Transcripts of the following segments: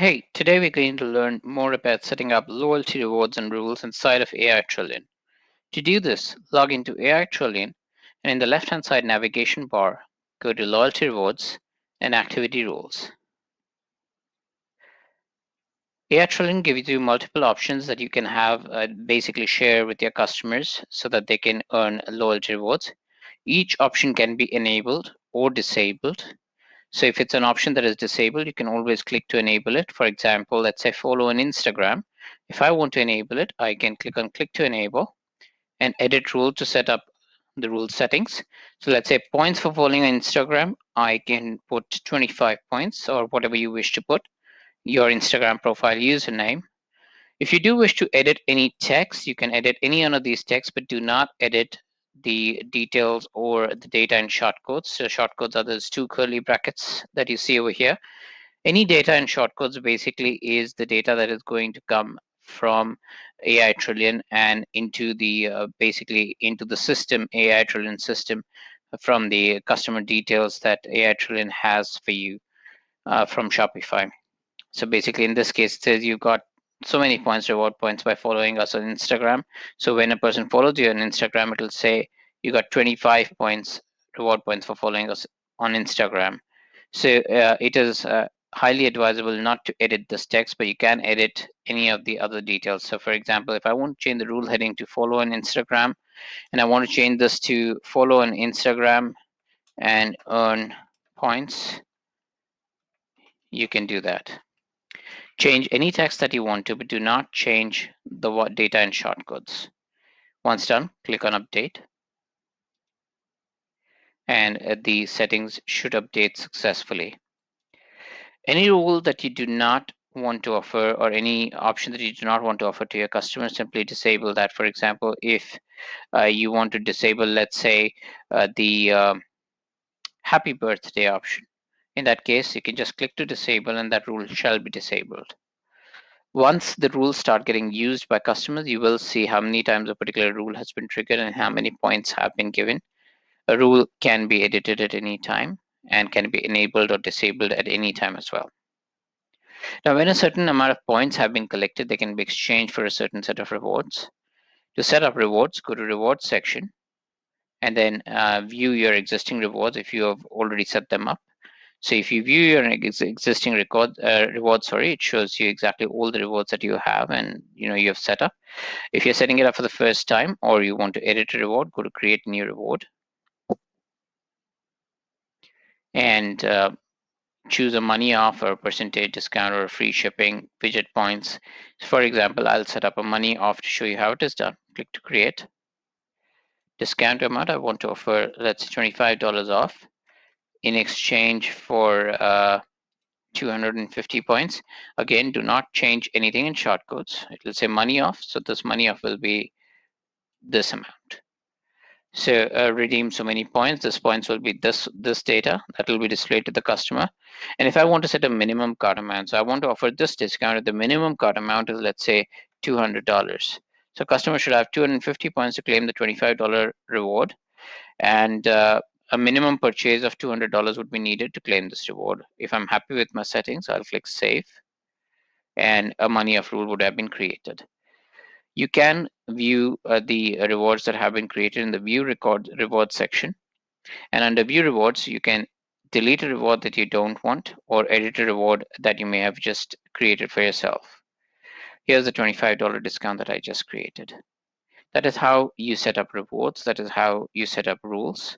Hey, today we're going to learn more about setting up loyalty rewards and rules inside of AI Trillion. To do this, log into AI Trillion and in the left-hand side navigation bar, go to Loyalty Rewards and Activity Rules. AI Trillion gives you multiple options that you can have basically share with your customers so that they can earn loyalty rewards. Each option can be enabled or disabled. So if it's an option that is disabled, you can always click to enable it. For example, let's say follow on Instagram. If I want to enable it, I can click on click to enable and edit rule to set up the rule settings. So let's say points for following on Instagram, I can put 25 points or whatever you wish to put, your Instagram profile username. If you do wish to edit any text, you can edit any one of these texts, but do not edit the details or the data in shortcodes. So shortcodes are those two curly brackets that you see over here. Any data in shortcodes basically is the data that is going to come from AI Trillion and into the basically into the system, AI Trillion system, from the customer details that AI Trillion has for you from Shopify. So basically, in this case, it says you got so many points, reward points by following us on Instagram. So when a person follows you on Instagram, it'll say you got 25 points, reward points for following us on Instagram. So it is highly advisable not to edit this text, but you can edit any of the other details. So for example, if I want to change the rule heading to follow on Instagram, and I want to change this to follow on Instagram and earn points, you can do that. Change any text that you want to, but do not change the data in shortcodes. Once done, click on Update, and the settings should update successfully. Any rule that you do not want to offer or any option that you do not want to offer to your customers, simply disable that. For example, if you want to disable, let's say, the happy birthday option, in that case, you can just click to disable and that rule shall be disabled. Once the rules start getting used by customers, you will see how many times a particular rule has been triggered and how many points have been given. A rule can be edited at any time and can be enabled or disabled at any time as well. Now, when a certain amount of points have been collected, they can be exchanged for a certain set of rewards. To set up rewards, go to Rewards section and then view your existing rewards if you have already set them up. So if you view your existing rewards, it shows you exactly all the rewards that you have and you have set up. If you're setting it up for the first time or you want to edit a reward, go to Create New Reward and choose a money off or a percentage discount or a free shipping widget points. For example, I'll set up a money off to show you how it is done. Click to create. Discount amount, I want to offer, let's say $25 off in exchange for 250 points. Again, do not change anything in shortcodes. It will say money off, so this money off will be this amount. So redeem so many points. This points will be this data that will be displayed to the customer. And if I want to set a minimum cart amount, so I want to offer this discount. The minimum cart amount is, let's say, $200. So customer should have 250 points to claim the $25 reward, and a minimum purchase of $200 would be needed to claim this reward. If I'm happy with my settings, I'll click Save, and a money off rule would have been created. You can view the rewards that have been created in the View Reward section. And under View Rewards, you can delete a reward that you don't want or edit a reward that you may have just created for yourself. Here's the $25 discount that I just created. That is how you set up rewards. That is how you set up rules.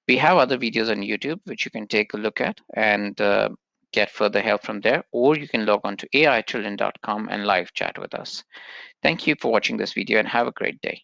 We have other videos on YouTube which you can take a look at and get further help from there, or you can log on to aitrillion.com and live chat with us. Thank you for watching this video and have a great day.